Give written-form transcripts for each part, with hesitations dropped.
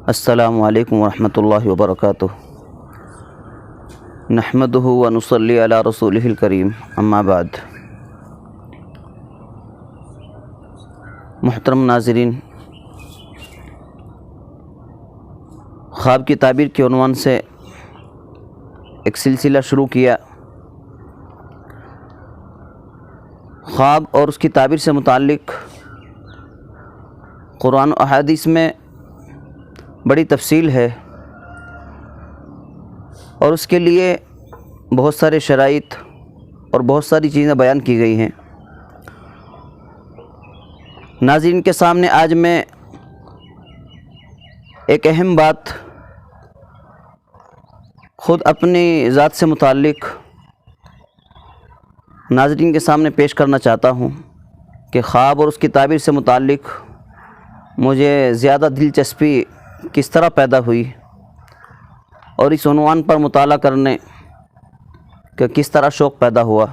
السلام علیکم ورحمۃ اللہ وبرکاتہ۔ نحمدہ ونصلی علی رسولہ الکریم، اما بعد۔ محترم ناظرین، خواب کی تعبیر کے عنوان سے ایک سلسلہ شروع کیا۔ خواب اور اس کی تعبیر سے متعلق قرآن و احادیث میں بڑی تفصیل ہے، اور اس کے لیے بہت سارے شرائط اور بہت ساری چیزیں بیان کی گئی ہیں۔ ناظرین کے سامنے آج میں ایک اہم بات خود اپنی ذات سے متعلق ناظرین کے سامنے پیش کرنا چاہتا ہوں کہ خواب اور اس کی تعبیر سے متعلق مجھے زیادہ دلچسپی کس طرح پیدا ہوئی، اور اس عنوان پر مطالعہ کرنے کا کس طرح شوق پیدا ہوا۔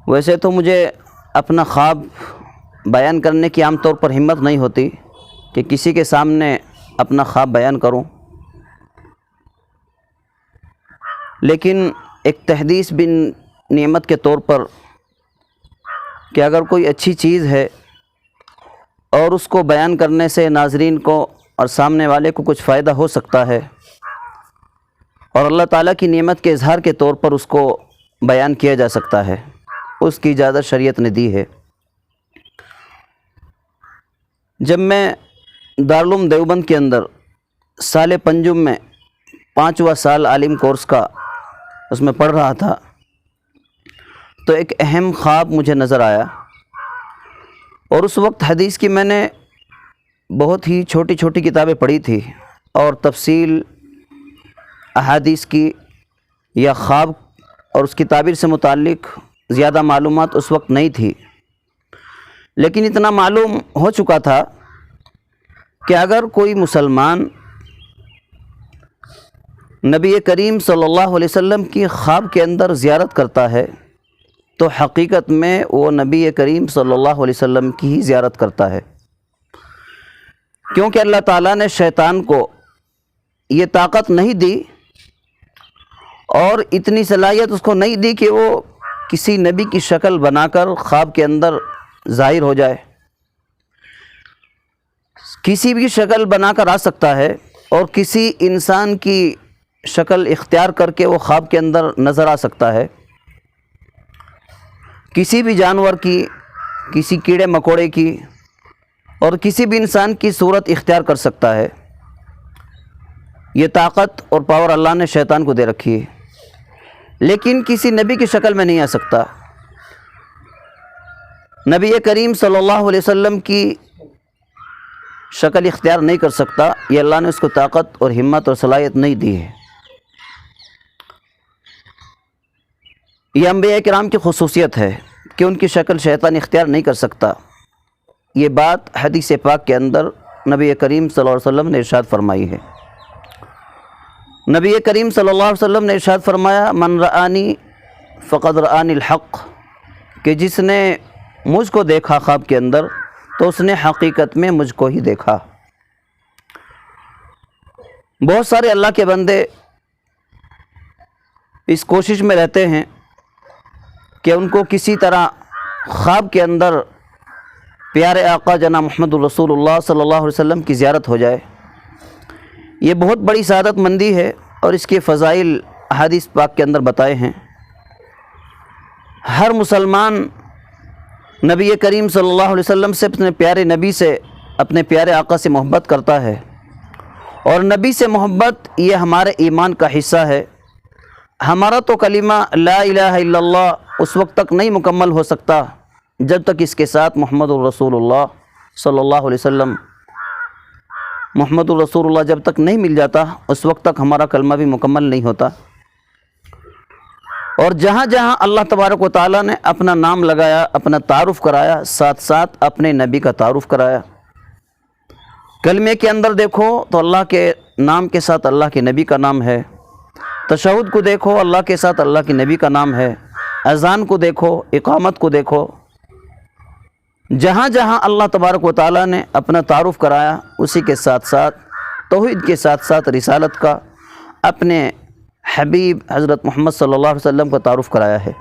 ویسے تو مجھے اپنا خواب بیان کرنے کی عام طور پر ہمت نہیں ہوتی کہ کسی کے سامنے اپنا خواب بیان کروں، لیکن ایک تحدیث بن نعمت کے طور پر کہ اگر کوئی اچھی چیز ہے اور اس کو بیان کرنے سے ناظرین کو اور سامنے والے کو کچھ فائدہ ہو سکتا ہے، اور اللہ تعالیٰ کی نعمت کے اظہار کے طور پر اس کو بیان کیا جا سکتا ہے، اس کی اجازت شریعت نے دی ہے۔ جب میں دارالعلوم دیوبند کے اندر سال پنجم میں 5واں سال عالم کورس کا اس میں پڑھ رہا تھا، تو ایک اہم خواب مجھے نظر آیا، اور اس وقت حدیث کی میں نے بہت ہی چھوٹی چھوٹی کتابیں پڑھی تھی، اور تفصیل احادیث کی یا خواب اور اس کی تعبیر سے متعلق زیادہ معلومات اس وقت نہیں تھی، لیکن اتنا معلوم ہو چکا تھا کہ اگر کوئی مسلمان نبی کریم صلی اللہ علیہ وسلم کی خواب کے اندر زیارت کرتا ہے تو حقیقت میں وہ نبی کریم صلی اللہ علیہ وسلم کی ہی زیارت کرتا ہے، کیونکہ اللہ تعالیٰ نے شیطان کو یہ طاقت نہیں دی اور اتنی صلاحیت اس کو نہیں دی کہ وہ کسی نبی کی شکل بنا کر خواب کے اندر ظاہر ہو جائے۔ کسی بھی شکل بنا کر آ سکتا ہے، اور کسی انسان کی شکل اختیار کر کے وہ خواب کے اندر نظر آ سکتا ہے، کسی بھی جانور کی، کسی کیڑے مکوڑے کی، اور کسی بھی انسان کی صورت اختیار کر سکتا ہے۔ یہ طاقت اور پاور اللہ نے شیطان کو دے رکھی ہے، لیکن کسی نبی کی شکل میں نہیں آ سکتا۔ نبی کریم صلی اللہ علیہ وسلم کی شکل اختیار نہیں کر سکتا، یہ اللہ نے اس کو طاقت اور ہمت اور صلاحیت نہیں دی ہے۔ یہ انبیاء کرام کی خصوصیت ہے کہ ان کی شکل شیطان اختیار نہیں کر سکتا۔ یہ بات حدیث پاک کے اندر نبی کریم صلی اللہ علیہ وسلم نے ارشاد فرمائی ہے۔ نبی کریم صلی اللہ علیہ وسلم نے ارشاد فرمایا، من رآنی فقد رآنی الحق، کہ جس نے مجھ کو دیکھا خواب کے اندر تو اس نے حقیقت میں مجھ کو ہی دیکھا۔ بہت سارے اللہ کے بندے اس کوشش میں رہتے ہیں کہ ان کو کسی طرح خواب کے اندر پیارے آقا جناب محمد الرسول اللہ صلی اللہ علیہ وسلم کی زیارت ہو جائے۔ یہ بہت بڑی سعادت مندی ہے، اور اس کے فضائل احادیث پاک کے اندر بتائے ہیں۔ ہر مسلمان نبی کریم صلی اللہ علیہ وسلم سے، اپنے پیارے نبی سے، اپنے پیارے آقا سے محبت کرتا ہے، اور نبی سے محبت یہ ہمارے ایمان کا حصہ ہے۔ ہمارا تو کلمہ لا الہ الا اللہ اس وقت تک نہیں مکمل ہو سکتا جب تک اس کے ساتھ محمد الرسول اللہ صلی اللہ علیہ وسلم، محمد الرسول اللہ جب تک نہیں مل جاتا، اس وقت تک ہمارا کلمہ بھی مکمل نہیں ہوتا۔ اور جہاں جہاں اللہ تبارک و تعالیٰ نے اپنا نام لگایا، اپنا تعارف کرایا، ساتھ ساتھ اپنے نبی کا تعارف کرایا۔ کلمے کے اندر دیکھو تو اللہ کے نام کے ساتھ اللہ کے نبی کا نام ہے، تشہد کو دیکھو اللہ کے ساتھ اللہ کے نبی کا نام ہے، اذان کو دیکھو، اقامت کو دیکھو، جہاں جہاں اللہ تبارک و تعالیٰ نے اپنا تعارف کرایا، اسی کے ساتھ ساتھ توحید کے ساتھ ساتھ رسالت کا، اپنے حبیب حضرت محمد صلی اللہ علیہ وسلم کا تعارف کرایا ہے۔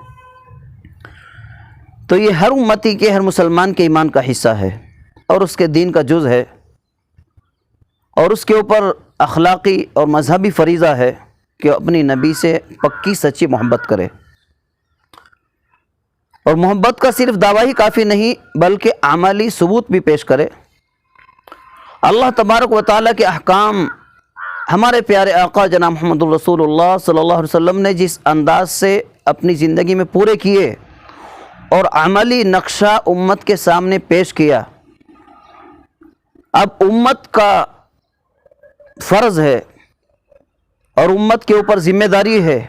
تو یہ ہر امتی کے، ہر مسلمان کے ایمان کا حصہ ہے اور اس کے دین کا جز ہے، اور اس کے اوپر اخلاقی اور مذہبی فریضہ ہے کہ اپنی نبی سے پکی سچی محبت کرے، اور محبت کا صرف دعویٰ ہی کافی نہیں بلکہ عملی ثبوت بھی پیش کرے۔ اللہ تبارک و تعالیٰ کے احکام ہمارے پیارے آقا جناب محمد الرسول اللہ صلی اللہ علیہ وسلم نے جس انداز سے اپنی زندگی میں پورے کیے اور عملی نقشہ امت کے سامنے پیش کیا، اب امت کا فرض ہے اور امت کے اوپر ذمہ داری ہے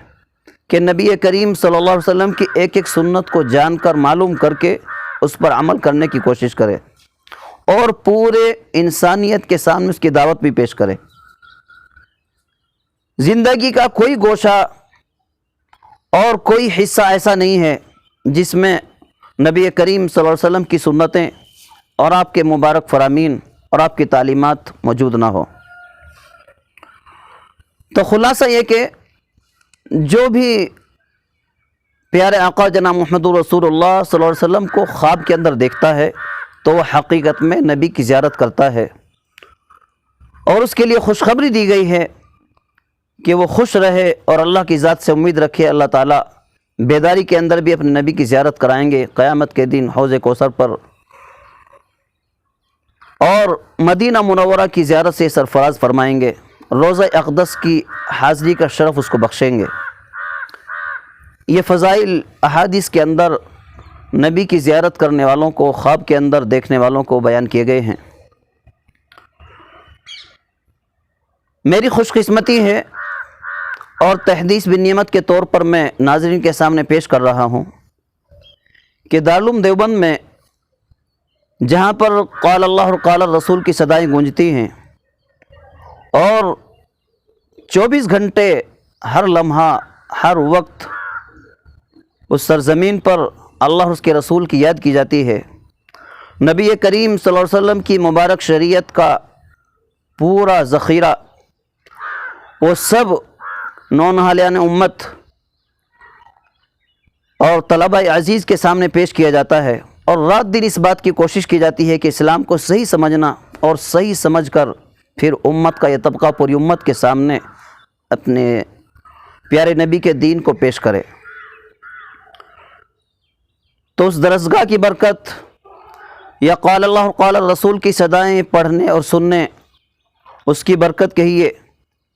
کہ نبی کریم صلی اللہ علیہ وسلم کی ایک ایک سنت کو جان کر، معلوم کر کے اس پر عمل کرنے کی کوشش کرے اور پورے انسانیت کے سامنے اس کی دعوت بھی پیش کرے۔ زندگی کا کوئی گوشہ اور کوئی حصہ ایسا نہیں ہے جس میں نبی کریم صلی اللہ علیہ وسلم کی سنتیں اور آپ کے مبارک فرامین اور آپ کی تعلیمات موجود نہ ہو۔ تو خلاصہ یہ کہ جو بھی پیارے آقا جناب محمد رسول اللہ صلی اللہ علیہ وسلم کو خواب کے اندر دیکھتا ہے تو وہ حقیقت میں نبی کی زیارت کرتا ہے، اور اس کے لیے خوشخبری دی گئی ہے کہ وہ خوش رہے اور اللہ کی ذات سے امید رکھے، اللہ تعالیٰ بیداری کے اندر بھی اپنے نبی کی زیارت کرائیں گے قیامت کے دن حوض کوثر پر، اور مدینہ منورہ کی زیارت سے سرفراز فرمائیں گے، روضہ اقدس کی حاضری کا شرف اس کو بخشیں گے۔ یہ فضائل احادیث کے اندر نبی کی زیارت کرنے والوں کو، خواب کے اندر دیکھنے والوں کو بیان کیے گئے ہیں۔ میری خوش قسمتی ہے اور تحدیث بالنعمت کے طور پر میں ناظرین کے سامنے پیش کر رہا ہوں کہ دارالعلوم دیوبند میں جہاں پر قال اللہ اور قال الرسول کی صدائیں گونجتی ہیں اور 24 گھنٹے ہر لمحہ ہر وقت اس سرزمین پر اللہ اور اس کے رسول کی یاد کی جاتی ہے، نبی کریم صلی اللہ علیہ وسلم کی مبارک شریعت کا پورا ذخیرہ وہ سب نونہالیان امت اور طلبہ عزیز کے سامنے پیش کیا جاتا ہے، اور رات دن اس بات کی کوشش کی جاتی ہے کہ اسلام کو صحیح سمجھنا اور صحیح سمجھ کر پھر امت کا یہ طبقہ پوری امت کے سامنے اپنے پیارے نبی کے دین کو پیش کرے۔ تو اس درسگاہ کی برکت یا قال اللہ قال الرسول کی صدائیں پڑھنے اور سننے، اس کی برکت کہیے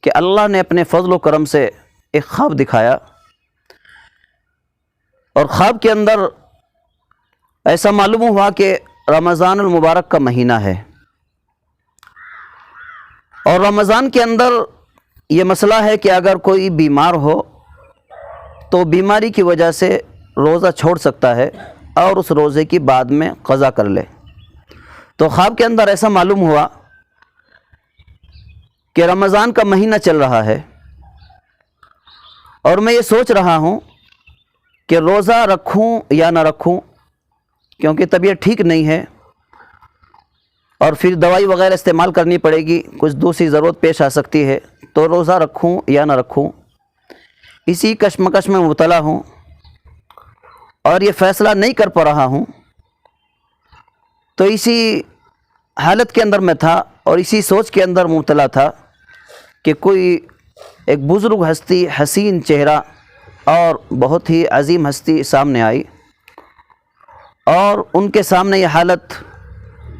کہ اللہ نے اپنے فضل و کرم سے ایک خواب دکھایا، اور خواب کے اندر ایسا معلوم ہوا کہ رمضان المبارک کا مہینہ ہے، اور رمضان کے اندر یہ مسئلہ ہے کہ اگر کوئی بیمار ہو تو بیماری کی وجہ سے روزہ چھوڑ سکتا ہے اور اس روزے کی بعد میں قضا کر لے۔ تو خواب کے اندر ایسا معلوم ہوا کہ رمضان کا مہینہ چل رہا ہے اور میں یہ سوچ رہا ہوں کہ روزہ رکھوں یا نہ رکھوں، کیونکہ طبیعت ٹھیک نہیں ہے اور پھر دوائی وغیرہ استعمال کرنی پڑے گی، کچھ دوسری ضرورت پیش آ سکتی ہے، تو روزہ رکھوں یا نہ رکھوں، اسی کشمکش میں مبتلا ہوں اور یہ فیصلہ نہیں کر پا رہا ہوں۔ تو اسی حالت کے اندر میں تھا اور اسی سوچ کے اندر مبتلا تھا کہ کوئی ایک بزرگ ہستی، حسین چہرہ اور بہت ہی عظیم ہستی سامنے آئی، اور ان کے سامنے یہ حالت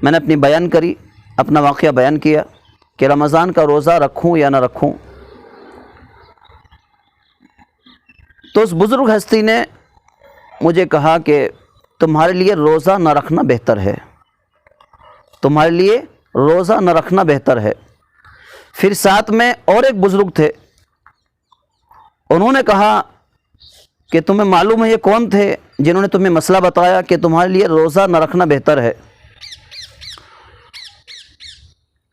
میں نے اپنی بیان کری، اپنا واقعہ بیان کیا کہ رمضان کا روزہ رکھوں یا نہ رکھوں۔ تو اس بزرگ ہستی نے مجھے کہا کہ تمہارے لیے روزہ نہ رکھنا بہتر ہے، تمہارے لیے روزہ نہ رکھنا بہتر ہے۔ پھر ساتھ میں اور ایک بزرگ تھے، انہوں نے کہا کہ تمہیں معلوم ہے یہ کون تھے جنہوں نے تمہیں مسئلہ بتایا کہ تمہارے لیے روزہ نہ رکھنا بہتر ہے؟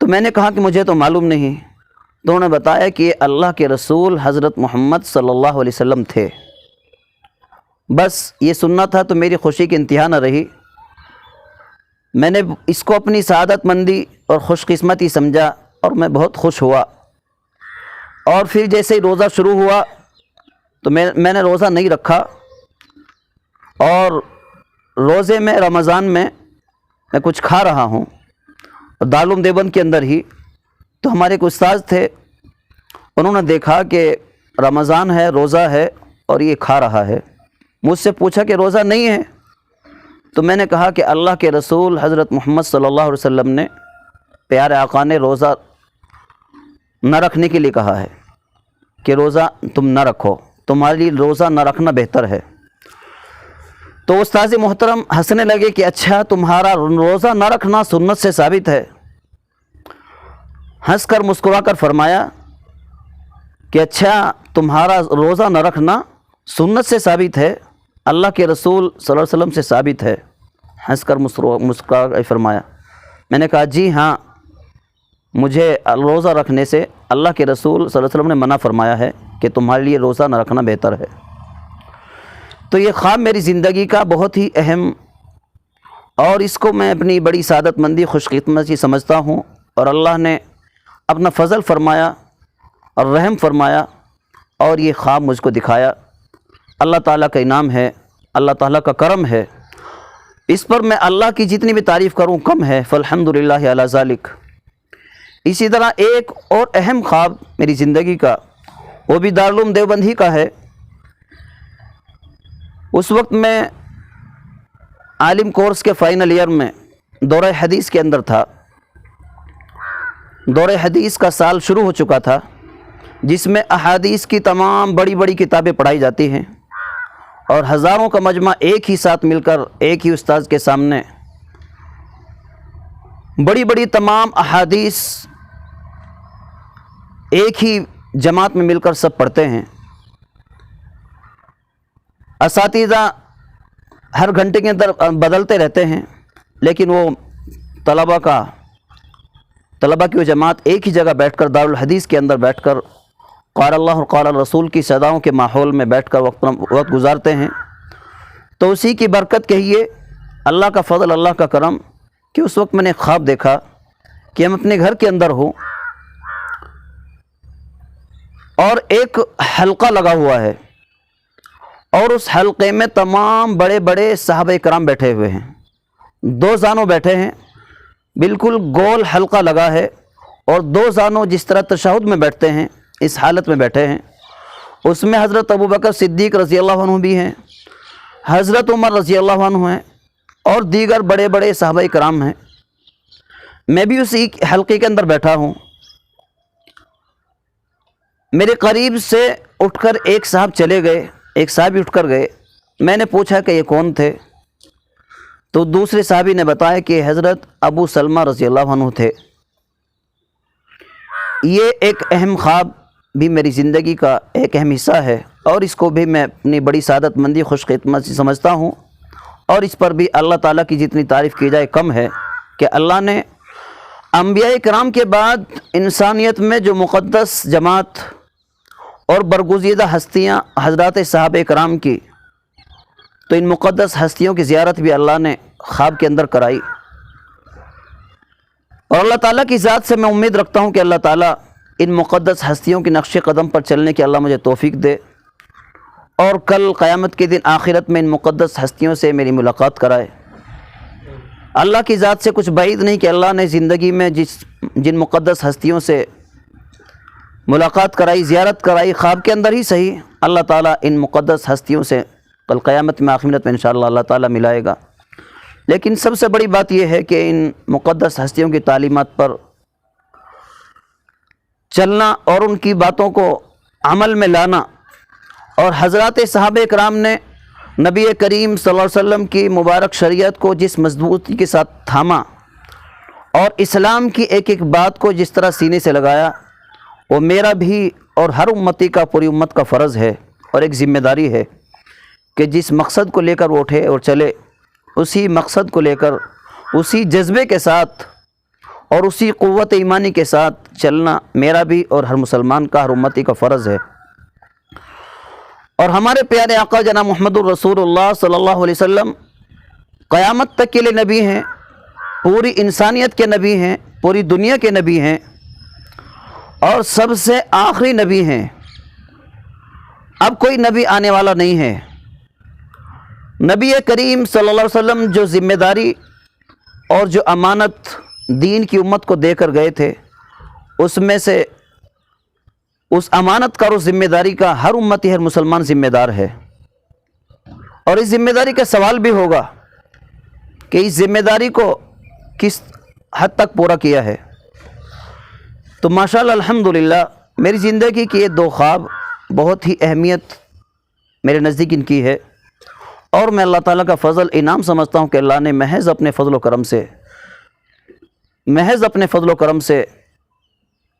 تو میں نے کہا کہ مجھے تو معلوم نہیں۔ تو انہوں نے بتایا کہ یہ اللہ کے رسول حضرت محمد صلی اللہ علیہ وسلم تھے۔ بس یہ سننا تھا تو میری خوشی کی انتہا نہ رہی، میں نے اس کو اپنی سعادت مندی اور خوش قسمتی سمجھا اور میں بہت خوش ہوا، اور پھر جیسے ہی روزہ شروع ہوا تو میں نے روزہ نہیں رکھا، اور روزے میں رمضان میں کچھ کھا رہا ہوں، دارالعلوم دیوبند کے اندر ہی۔ تو ہمارے ایک استاذ تھے، انہوں نے دیکھا کہ رمضان ہے، روزہ ہے اور یہ کھا رہا ہے۔ مجھ سے پوچھا کہ روزہ نہیں ہے؟ تو میں نے کہا کہ اللہ کے رسول حضرت محمد صلی اللہ علیہ وسلم نے، پیارے آقا نے روزہ نہ رکھنے کے لیے کہا ہے کہ روزہ تم نہ رکھو، تمہارے لیے روزہ نہ رکھنا بہتر ہے۔ تو استاذ محترم ہنسنے لگے کہ اچھا تمہارا روزہ نہ رکھنا سنت سے ثابت ہے۔ ہنس کر مسکرا کر فرمایا کہ اچھا تمہارا روزہ نہ رکھنا سنت سے ثابت ہے، اللہ کے رسول صلی اللہ علیہ وسلم سے ثابت ہے۔ ہنس کر مسکرا کر فرمایا۔ میں نے کہا جی ہاں، مجھے روزہ رکھنے سے اللہ کے رسول صلی اللہ علیہ وسلم نے منع فرمایا ہے کہ تمہارے لیے روزہ نہ رکھنا بہتر ہے۔ تو یہ خواب میری زندگی کا بہت ہی اہم، اور اس کو میں اپنی بڑی سعادت مندی خوش قسمتی سمجھتا ہوں، اور اللہ نے اپنا فضل فرمایا اور رحم فرمایا اور یہ خواب مجھ کو دکھایا۔ اللہ تعالیٰ کا انعام ہے، اللہ تعالیٰ کا کرم ہے، اس پر میں اللہ کی جتنی بھی تعریف کروں کم ہے، فالحمدللہ علی ذالک۔ اسی طرح ایک اور اہم خواب میری زندگی کا، وہ بھی دارالعلوم دیوبند ہی کا ہے۔ اس وقت میں عالم کورس کے فائنل ایئر میں دورہ حدیث کے اندر تھا۔ دورہ حدیث کا سال شروع ہو چکا تھا، جس میں احادیث کی تمام بڑی بڑی کتابیں پڑھائی جاتی ہیں، اور ہزاروں کا مجمع ایک ہی ساتھ مل کر ایک ہی استاذ کے سامنے بڑی بڑی تمام احادیث ایک ہی جماعت میں مل کر سب پڑھتے ہیں۔ اساتذہ ہر گھنٹے کے اندر بدلتے رہتے ہیں، لیکن وہ طلبہ کی وہ جماعت ایک ہی جگہ بیٹھ کر دارالحدیث کے اندر بیٹھ کر قال اللہ اور قال الرسول کی صداؤں کے ماحول میں بیٹھ کر وقت گزارتے ہیں۔ تو اسی کی برکت کہیے، اللہ کا فضل، اللہ کا کرم، کہ اس وقت میں نے خواب دیکھا کہ ہم اپنے گھر کے اندر ہوں اور ایک حلقہ لگا ہوا ہے، اور اس حلقے میں تمام بڑے بڑے صحابہ کرام بیٹھے ہوئے ہیں، دو زانوں بیٹھے ہیں، بالکل گول حلقہ لگا ہے، اور دو زانوں جس طرح تشہد میں بیٹھتے ہیں اس حالت میں بیٹھے ہیں۔ اس میں حضرت ابوبکر صدیق رضی اللہ عنہ بھی ہیں، حضرت عمر رضی اللہ عنہ ہیں، اور دیگر بڑے بڑے صحابہ کرام ہیں۔ میں بھی اسی حلقے کے اندر بیٹھا ہوں۔ میرے قریب سے اٹھ کر ایک صاحب چلے گئے، ایک صحابی اٹھ کر گئے۔ میں نے پوچھا کہ یہ کون تھے؟ تو دوسرے صحابی نے بتایا کہ حضرت ابو سلمہ رضی اللہ عنہ تھے۔ یہ ایک اہم خواب بھی میری زندگی کا ایک اہم حصہ ہے، اور اس کو بھی میں اپنی بڑی سعادت مندی خوش قسمتی سمجھتا ہوں، اور اس پر بھی اللہ تعالیٰ کی جتنی تعریف کی جائے کم ہے کہ اللہ نے انبیاء کرام کے بعد انسانیت میں جو مقدس جماعت اور برگزیدہ ہستیاں حضرات صحابہ کرام کی، تو ان مقدس ہستیوں کی زیارت بھی اللہ نے خواب کے اندر کرائی۔ اور اللہ تعالیٰ کی ذات سے میں امید رکھتا ہوں کہ اللہ تعالیٰ ان مقدس ہستیوں کی نقش قدم پر چلنے کی اللہ مجھے توفیق دے، اور کل قیامت کے دن آخرت میں ان مقدس ہستیوں سے میری ملاقات کرائے۔ اللہ کی ذات سے کچھ بعید نہیں کہ اللہ نے زندگی میں جن مقدس ہستیوں سے ملاقات کرائی، زیارت کرائی، خواب کے اندر ہی صحیح، اللہ تعالیٰ ان مقدس ہستیوں سے کل قیامت میں آخرت میں انشاءاللہ اللہ تعالیٰ ملائے گا۔ لیکن سب سے بڑی بات یہ ہے کہ ان مقدس ہستیوں کی تعلیمات پر چلنا اور ان کی باتوں کو عمل میں لانا، اور حضرات صحابہ کرام نے نبی کریم صلی اللہ علیہ وسلم کی مبارک شریعت کو جس مضبوطی کے ساتھ تھاما، اور اسلام کی ایک ایک بات کو جس طرح سینے سے لگایا، وہ میرا بھی اور ہر امتی کا، پوری امت کا فرض ہے اور ایک ذمہ داری ہے کہ جس مقصد کو لے کر وہ اٹھے اور چلے، اسی مقصد کو لے کر، اسی جذبے کے ساتھ اور اسی قوت ایمانی کے ساتھ چلنا میرا بھی اور ہر مسلمان کا، ہر امتی کا فرض ہے۔ اور ہمارے پیارے آقا جناب محمد الرسول اللہ صلی اللہ علیہ وسلم قیامت تک کے لیے نبی ہیں، پوری انسانیت کے نبی ہیں، پوری دنیا کے نبی ہیں اور سب سے آخری نبی ہیں۔ اب کوئی نبی آنے والا نہیں ہے۔ نبی کریم صلی اللہ علیہ وسلم جو ذمہ داری اور جو امانت دین کی امت کو دے کر گئے تھے، اس میں سے اس امانت کا اور اس ذمہ داری کا ہر امتی، ہر مسلمان ذمہ دار ہے، اور اس ذمہ داری کا سوال بھی ہوگا کہ اس ذمہ داری کو کس حد تک پورا کیا ہے۔ تو ماشاءاللہ الحمدللہ میری زندگی کی یہ دو خواب بہت ہی اہمیت میرے نزدیک ان کی ہے، اور میں اللہ تعالیٰ کا فضل انعام سمجھتا ہوں کہ اللہ نے محض اپنے فضل و کرم سے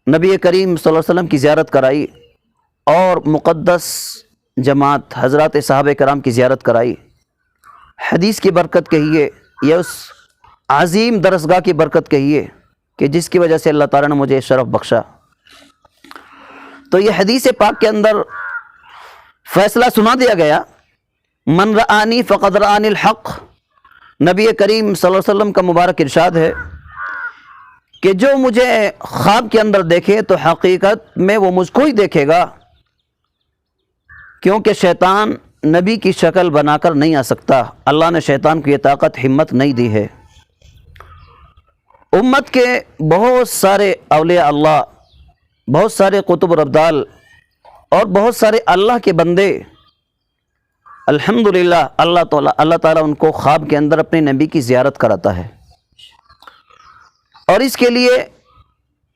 نبی کریم صلی اللہ علیہ وسلم کی زیارت کرائی اور مقدس جماعت حضرات صحابہ کرام کی زیارت کرائی۔ حدیث کی برکت کہیے یا اس عظیم درسگاہ کی برکت کہیے کہ جس کی وجہ سے اللہ تعالیٰ نے مجھے شرف بخشا۔ تو یہ حدیث پاک کے اندر فیصلہ سنا دیا گیا، من رآنی فقد رآنی الحق۔ نبی کریم صلی اللہ علیہ وسلم کا مبارک ارشاد ہے کہ جو مجھے خواب کے اندر دیکھے تو حقیقت میں وہ مجھ کو ہی دیکھے گا، کیونکہ شیطان نبی کی شکل بنا کر نہیں آ سکتا۔ اللہ نے شیطان کو یہ طاقت ہمت نہیں دی ہے۔ امت کے بہت سارے اولیاء اللہ، بہت سارے قطب و ابدال اور بہت سارے اللہ کے بندے، الحمدللہ اللہ تعالیٰ ان کو خواب کے اندر اپنے نبی کی زیارت کراتا ہے، اور اس کے لیے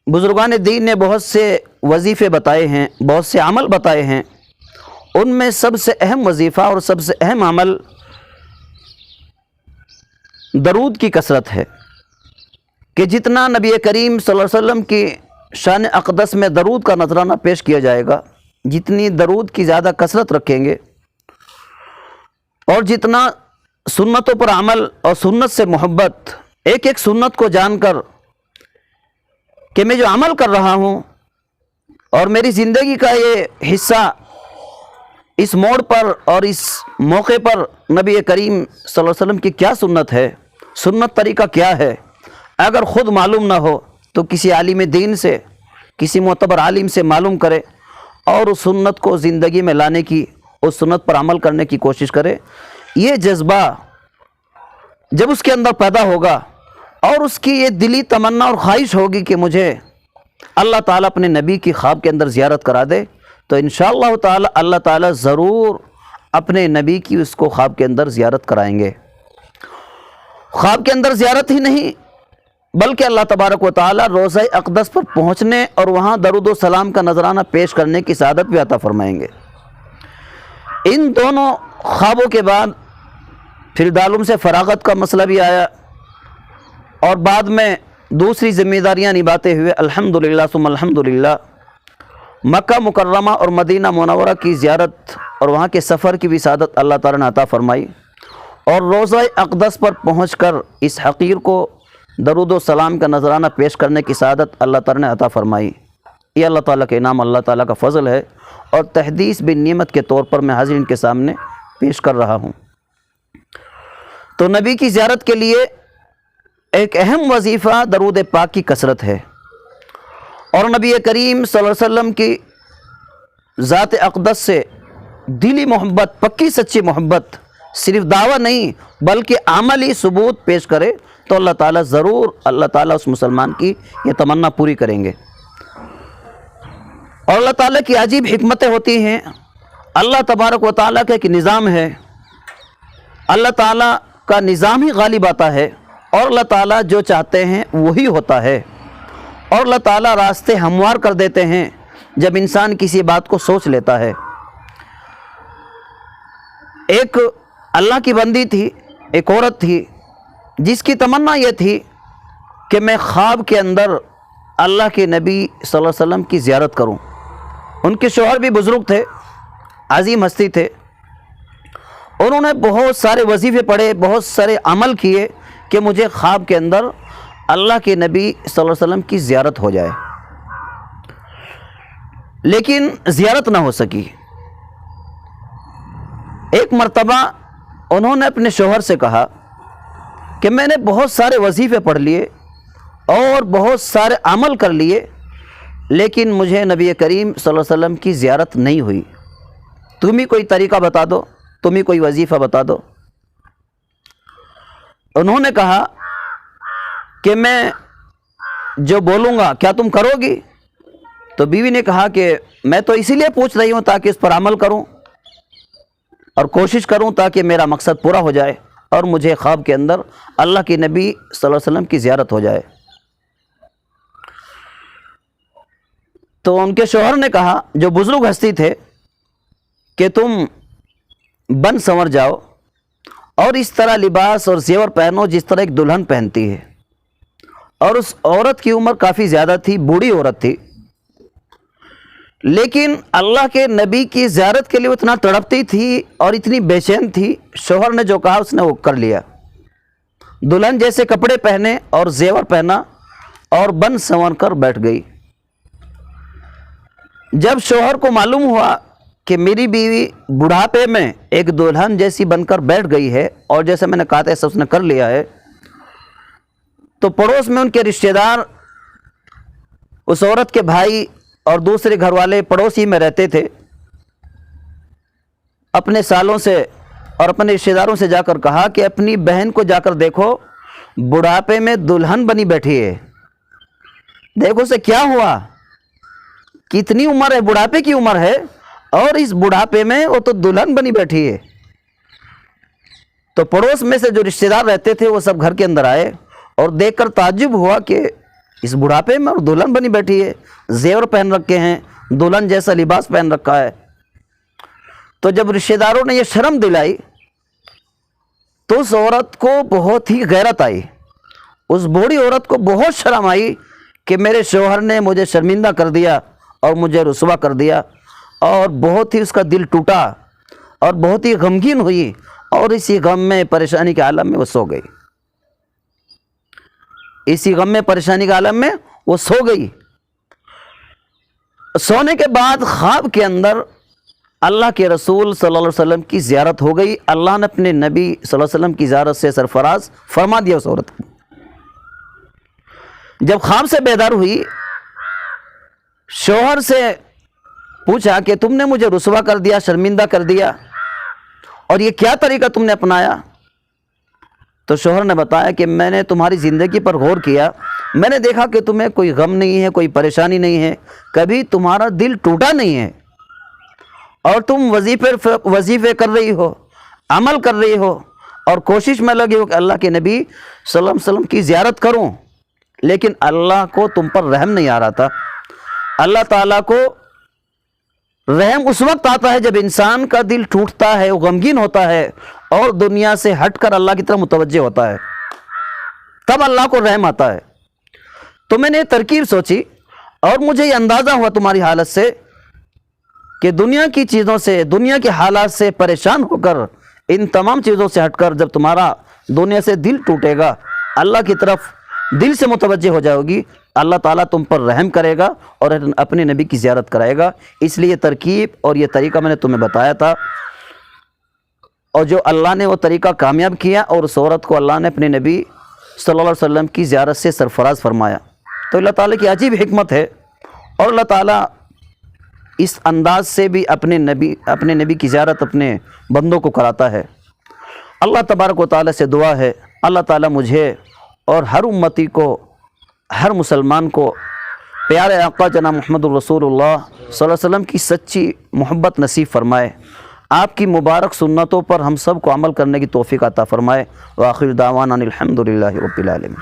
بزرگان دین نے بہت سے وظیفے بتائے ہیں، بہت سے عمل بتائے ہیں۔ ان میں سب سے اہم وظیفہ اور سب سے اہم عمل درود کی کثرت ہے، کہ جتنا نبی کریم صلی اللہ علیہ وسلم کی شان اقدس میں درود کا نذرانہ پیش کیا جائے گا، جتنی درود کی زیادہ کثرت رکھیں گے اور جتنا سنتوں پر عمل اور سنت سے محبت، ایک ایک سنت کو جان کر کہ میں جو عمل کر رہا ہوں اور میری زندگی کا یہ حصہ اس موڑ پر اور اس موقع پر نبی کریم صلی اللہ علیہ وسلم کی کیا سنت ہے، سنت طریقہ کیا ہے، اگر خود معلوم نہ ہو تو کسی عالم دین سے، کسی معتبر عالم سے معلوم کرے اور اس سنت کو زندگی میں لانے کی، اس سنت پر عمل کرنے کی کوشش کرے۔ یہ جذبہ جب اس کے اندر پیدا ہوگا اور اس کی یہ دلی تمنا اور خواہش ہوگی کہ مجھے اللہ تعالیٰ اپنے نبی کی خواب کے اندر زیارت کرا دے، تو انشاءاللہ تعالی اللہ تعالیٰ ضرور اپنے نبی کی اس کو خواب کے اندر زیارت کرائیں گے۔ خواب کے اندر زیارت ہی نہیں بلکہ اللہ تبارک و تعالیٰ روضہ اقدس پر پہنچنے اور وہاں درود و سلام کا نذرانہ پیش کرنے کی سعادت بھی عطا فرمائیں گے۔ ان دونوں خوابوں کے بعد پھر دارالعلوم سے فراغت کا مسئلہ بھی آیا، اور بعد میں دوسری ذمہ داریاں نبھاتے ہوئے الحمدللہ ثم الحمدللہ مکہ مکرمہ اور مدینہ منورہ کی زیارت اور وہاں کے سفر کی بھی سعادت اللہ تعالیٰ نے عطا فرمائی، اور روضہ اقدس پر پہنچ کر اس حقیر کو درود و سلام کا نذرانہ پیش کرنے کی سعادت اللہ تعالیٰ نے عطا فرمائی۔ یہ اللہ تعالیٰ کا انعام، اللہ تعالیٰ کا فضل ہے، اور تحدیث بن نعمت کے طور پر میں حاضرین کے سامنے پیش کر رہا ہوں۔ تو نبی کی زیارت کے لیے ایک اہم وظیفہ درود پاک کی کثرت ہے، اور نبی کریم صلی اللہ علیہ وسلم کی ذات اقدس سے دلی محبت، پکی سچی محبت، صرف دعویٰ نہیں بلکہ عملی ثبوت پیش کرے تو اللہ تعالیٰ ضرور، اللہ تعالیٰ اس مسلمان کی یہ تمنا پوری کریں گے۔ اور اللہ تعالیٰ کی عجیب حکمتیں ہوتی ہیں۔ اللہ تبارک و تعالیٰ کا ایک نظام ہے، اللہ تعالیٰ کا نظام ہی غالب آتا ہے، اور اللہ تعالیٰ جو چاہتے ہیں وہی ہوتا ہے، اور اللہ تعالیٰ راستے ہموار کر دیتے ہیں جب انسان کسی بات کو سوچ لیتا ہے۔ ایک اللہ کی بندی تھی، ایک عورت تھی جس کی تمنا یہ تھی کہ میں خواب کے اندر اللہ کے نبی صلی اللہ علیہ وسلم کی زیارت کروں۔ ان کے شوہر بھی بزرگ تھے، عظیم ہستی تھے، انہوں نے بہت سارے وظیفے پڑھے، بہت سارے عمل کیے کہ مجھے خواب کے اندر اللہ کے نبی صلی اللہ علیہ وسلم کی زیارت ہو جائے، لیکن زیارت نہ ہو سکی۔ ایک مرتبہ انہوں نے اپنے شوہر سے کہا کہ میں نے بہت سارے وظیفے پڑھ لیے اور بہت سارے عمل کر لیے، لیکن مجھے نبی کریم صلی اللہ علیہ وسلم کی زیارت نہیں ہوئی۔ تم ہی کوئی طریقہ بتا دو، تم ہی کوئی وظیفہ بتا دو۔ انہوں نے کہا کہ میں جو بولوں گا کیا تم کرو گی؟ تو بیوی نے کہا کہ میں تو اسی لیے پوچھ رہی ہوں تاکہ اس پر عمل کروں اور کوشش کروں تاکہ میرا مقصد پورا ہو جائے اور مجھے خواب کے اندر اللہ کے نبی صلی اللہ علیہ وسلم کی زیارت ہو جائے۔ تو ان کے شوہر نے کہا، جو بزرگ ہستی تھے، کہ تم بن سنور جاؤ اور اس طرح لباس اور زیور پہنو جس طرح ایک دلہن پہنتی ہے۔ اور اس عورت کی عمر کافی زیادہ تھی، بوڑھی عورت تھی، لیکن اللہ کے نبی کی زیارت کے لیے وہ اتنا تڑپتی تھی اور اتنی بے چین تھی، شوہر نے جو کہا اس نے وہ کر لیا۔ دلہن جیسے کپڑے پہنے اور زیور پہنا اور بن سنور کر بیٹھ گئی۔ جب شوہر کو معلوم ہوا کہ میری بیوی بڑھاپے میں ایک دلہن جیسی بن کر بیٹھ گئی ہے اور جیسے میں نے کہا تھا اس نے کر لیا ہے، تو پڑوس میں ان کے رشتہ دار، اس عورت کے بھائی اور دوسرے گھر والے پڑوسی میں رہتے تھے، اپنے سالوں سے اور اپنے رشتہ داروں سے جا کر کہا کہ اپنی بہن کو جا کر دیکھو، بڑھاپے میں دلہن بنی بیٹھی ہے، دیکھو اسے کیا ہوا، کتنی عمر ہے، بڑھاپے کی عمر ہے اور اس بڑھاپے میں وہ تو دلہن بنی بیٹھی ہے۔ تو پڑوس میں سے جو رشتہ دار رہتے تھے وہ سب گھر کے اندر آئے اور دیکھ کر تعجب ہوا کہ اس بڑھاپے میں اور دلہن بنی بیٹھی ہے، زیور پہن رکھے ہیں، دلہن جیسا لباس پہن رکھا ہے۔ تو جب رشتہ داروں نے یہ شرم دلائی تو اس عورت کو بہت ہی غیرت آئی، اس بوڑھی عورت کو بہت شرم آئی کہ میرے شوہر نے مجھے شرمندہ کر دیا اور مجھے رسوا کر دیا، اور بہت ہی اس کا دل ٹوٹا اور بہت ہی غمگین ہوئی اور اسی غم میں پریشانی کے عالم میں وہ سو گئی، اسی غم میں پریشانی کے عالم میں وہ سو گئی۔ سونے کے بعد خواب کے اندر اللہ کے رسول صلی اللہ علیہ وسلم کی زیارت ہو گئی۔ اللہ نے اپنے نبی صلی اللہ علیہ وسلم کی زیارت سے سرفراز فرما دیا اس عورت کو۔ جب خواب سے بیدار ہوئی، شوہر سے پوچھا کہ تم نے مجھے رسوا کر دیا، شرمندہ کر دیا، اور یہ کیا طریقہ تم نے اپنایا؟ تو شوہر نے بتایا کہ میں نے تمہاری زندگی پر غور کیا، میں نے دیکھا کہ تمہیں کوئی غم نہیں ہے، کوئی پریشانی نہیں ہے، کبھی تمہارا دل ٹوٹا نہیں ہے، اور تم وظیفے کر رہی ہو، عمل کر رہی ہو، اور کوشش میں لگے ہو کہ اللہ کے نبی صلی اللہ علیہ وسلم کی زیارت کروں، لیکن اللہ کو تم پر رحم نہیں آ رہا تھا۔ اللہ تعالیٰ کو رحم اس وقت آتا ہے جب انسان کا دل ٹوٹتا ہے، وہ غمگین ہوتا ہے اور دنیا سے ہٹ کر اللہ کی طرف متوجہ ہوتا ہے، تب اللہ کو رحم آتا ہے۔ تو میں نے یہ ترکیب سوچی اور مجھے یہ اندازہ ہوا تمہاری حالت سے کہ دنیا کی چیزوں سے، دنیا کے حالات سے پریشان ہو کر، ان تمام چیزوں سے ہٹ کر جب تمہارا دنیا سے دل ٹوٹے گا، اللہ کی طرف دل سے متوجہ ہو جاؤ گی، اللہ تعالیٰ تم پر رحم کرے گا اور اپنے نبی کی زیارت کرائے گا۔ اس لیے ترکیب اور یہ طریقہ میں نے تمہیں بتایا تھا، اور جو اللہ نے وہ طریقہ کامیاب کیا اور اس عورت کو اللہ نے اپنے نبی صلی اللہ علیہ وسلم کی زیارت سے سرفراز فرمایا۔ تو اللہ تعالیٰ کی عجیب حکمت ہے، اور اللہ تعالیٰ اس انداز سے بھی اپنے نبی کی زیارت اپنے بندوں کو کراتا ہے۔ اللہ تبارک و تعالیٰ سے دعا ہے اللہ تعالیٰ مجھے اور ہر امتی کو، ہر مسلمان کو پیارے آقا جناب محمد الرسول اللہ صلی اللہ علیہ وسلم کی سچی محبت نصیب فرمائے، آپ کی مبارک سنتوں پر ہم سب کو عمل کرنے کی توفیق عطا فرمائے۔ وآخر دعوانا الحمد للہ رب العالمین۔